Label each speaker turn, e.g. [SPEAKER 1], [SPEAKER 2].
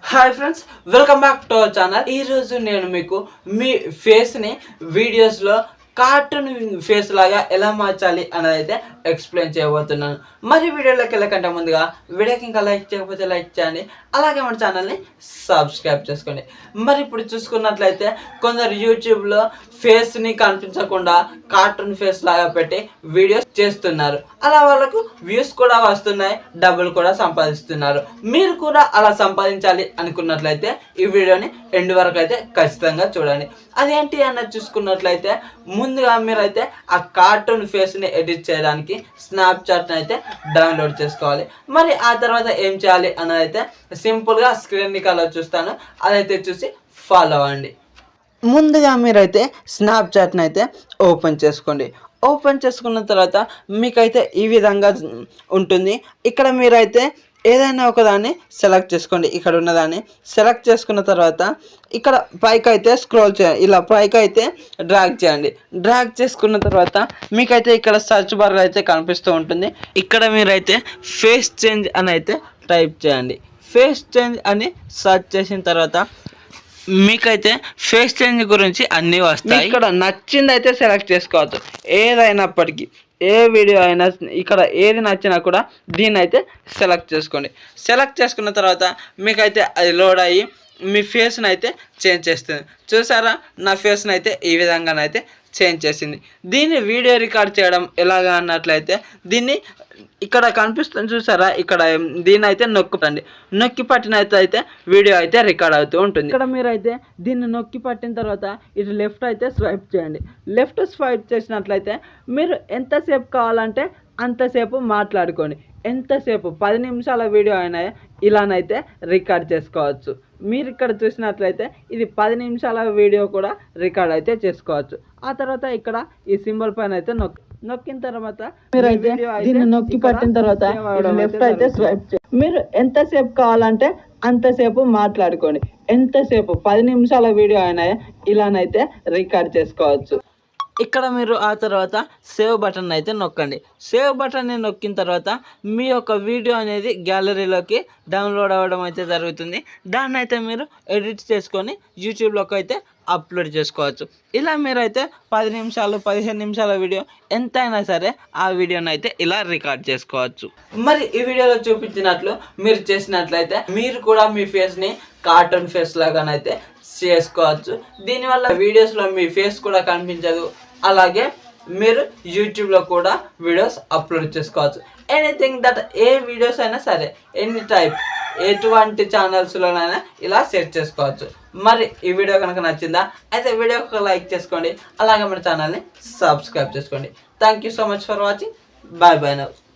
[SPEAKER 1] Hi friends, welcome back to our channel. ఈరోజు నేను మీకు మీ ఫేస్ని వీడియోస్లో కార్టూన్ ఫేస్ లాగా ఎలా మార్చాలి అనేది అయితే ఎక్స్ప్లెయిన్ చేయబోతున్నాను. మరి వీడియోలోకి వెళ్ళకంటే ముందుగా వీడియోకి ఇంకా లైక్ చేయకపోతే లైక్ చేయండి, అలాగే మన ఛానల్ని సబ్స్క్రైబ్ చేసుకోండి. మరి ఇప్పుడు చూసుకున్నట్లయితే కొందరు యూట్యూబ్లో ఫేస్ని కనిపించకుండా కార్టూన్ ఫేస్ లాగా పెట్టి వీడియోస్ చేస్తున్నారు. అలా వాళ్ళకు వ్యూస్ కూడా వస్తున్నాయి, డబ్బులు కూడా సంపాదిస్తున్నారు. మీరు కూడా అలా సంపాదించాలి అనుకున్నట్లయితే ఈ వీడియోని ఎండ్ వరకు అయితే ఖచ్చితంగా చూడండి. అదేంటి అన్నది చూసుకున్నట్లయితే ముందుగా మీరైతే ఆ కార్టూన్ ఫేస్ని ఎడిట్ చేయడానికి స్నాప్చాట్ని అయితే డౌన్లోడ్ చేసుకోవాలి. మరి ఆ తర్వాత ఏం చేయాలి అన్నది అయితే సింపుల్గా స్క్రీన్ కలర్ చూస్తాను, అదైతే చూసి ఫాలో అవ్వండి. ముందుగా మీరైతే స్నాప్చాట్ని అయితే ఓపెన్ చేసుకోండి. ఓపెన్ చేసుకున్న తర్వాత మీకైతే ఈ విధంగా ఉంటుంది. ఇక్కడ మీరైతే ఏదైనా ఒకదాన్ని సెలెక్ట్ చేసుకోండి. ఇక్కడ ఉన్నదాన్ని సెలెక్ట్ చేసుకున్న తర్వాత ఇక్కడ పైకి అయితే స్క్రోల్ చేయండి, ఇలా పైకి అయితే డ్రాగ్ చేయండి. డ్రాగ్ చేసుకున్న తర్వాత మీకైతే ఇక్కడ సర్చ్ బార్ అయితే కనిపిస్తూ ఉంటుంది. ఇక్కడ మీరైతే ఫేస్ చేంజ్ అని అయితే టైప్ చేయండి. ఫేస్ చేంజ్ అని సెర్చ్ చేసిన తర్వాత మీకైతే ఫేస్ చేంజ్ గురించి అన్నీ వస్తాయి. ఇక్కడ నచ్చింది అయితే సెలెక్ట్ చేసుకోవచ్చు. ఏదైనప్పటికీ ఏ వీడియో అయినా ఇక్కడ ఏది నచ్చినా కూడా దీన్ని అయితే సెలెక్ట్ చేసుకోండి. సెలెక్ట్ చేసుకున్న తర్వాత మీకైతే అది లోడ్ అయ్యి మీ ఫేస్ని అయితే చేంజ్ చేస్తుంది. చూసారా, నా ఫేస్ని అయితే ఈ విధంగానైతే చేంజ్ చేసింది. దీన్ని వీడియో రికార్డ్ చేయడం ఎలాగా అన్నట్లయితే దీన్ని ఇక్కడ కనిపిస్తుంది చూసారా, ఇక్కడ దీన్ని అయితే నొక్కుపండి. నొక్కి పట్టినైతే వీడియో అయితే రికార్డ్ అవుతూ ఉంటుంది. ఇక్కడ మీరైతే దీన్ని నొక్కి పట్టిన తర్వాత ఇటు లెఫ్ట్ అయితే స్వైప్ చేయండి. లెఫ్ట్ స్వైప్ చేసినట్లయితే మీరు ఎంతసేపు కావాలంటే అంతసేపు మాట్లాడుకోండి. ఎంతసేపు 10 నిమిషాల వీడియో అయినా ఇలానైతే రికార్డ్ చేసుకోవచ్చు. మీరు ఇక్కడ చూసినట్లయితే ఇది 10 నిమిషాల వీడియో కూడా రికార్డ్ అయితే చేసుకోవచ్చు. ఆ తర్వాత ఇక్కడ ఈ సింబల్ పైన అయితే నొక్కిన తర్వాత మీరైతే దీన్ని నొక్కి పట్టిన తర్వాత లెఫ్ట్ అయితే స్వైప్ చేయండి. మీరు ఎంతసేపు కావాలంటే అంతసేపు మాట్లాడుకోండి. ఎంతసేపు 10 నిమిషాల వీడియో అయినా ఇలానైతే రికార్డ్ చేసుకోవచ్చు. ఇక్కడ మీరు ఆ తర్వాత సేవ్ బటన్ అయితే నొక్కండి. సేవ్ బటన్ని నొక్కిన తర్వాత మీ యొక్క వీడియో అనేది గ్యాలరీలోకి డౌన్లోడ్ అవ్వడం అయితే జరుగుతుంది. దాన్ని అయితే మీరు ఎడిట్ చేసుకొని యూట్యూబ్లోకి అయితే అప్లోడ్ చేసుకోవచ్చు. ఇలా మీరైతే 10 నిమిషాలు 15 నిమిషాల వీడియో ఎంతైనా సరే ఆ వీడియోని అయితే ఇలా రికార్డ్ చేసుకోవచ్చు. మరి ఈ వీడియోలో చూపించినట్లు మీరు చేసినట్లయితే మీరు కూడా మీ ఫేస్ని కార్టూన్ ఫేస్ లాగానైతే చేసుకోవచ్చు. దీనివల్ల వీడియోస్లో మీ ఫేస్ కూడా కనిపించదు, అలాగే మీరు యూట్యూబ్లో కూడా వీడియోస్ అప్లోడ్ చేసుకోవచ్చు. ఎనీథింగ్ దట్ ఏ వీడియోస్ అయినా సరే, ఎనీ టైప్ ఎటువంటి ఛానల్స్లోనైనా ఇలా సెట్ చేసుకోవచ్చు. మరి ఈ వీడియో కనుక నచ్చిందా అయితే వీడియోకి లైక్ చేసుకోండి, అలాగే మన ఛానల్ని సబ్స్క్రైబ్ చేసుకోండి. Thank you so much for watching. Bye bye now.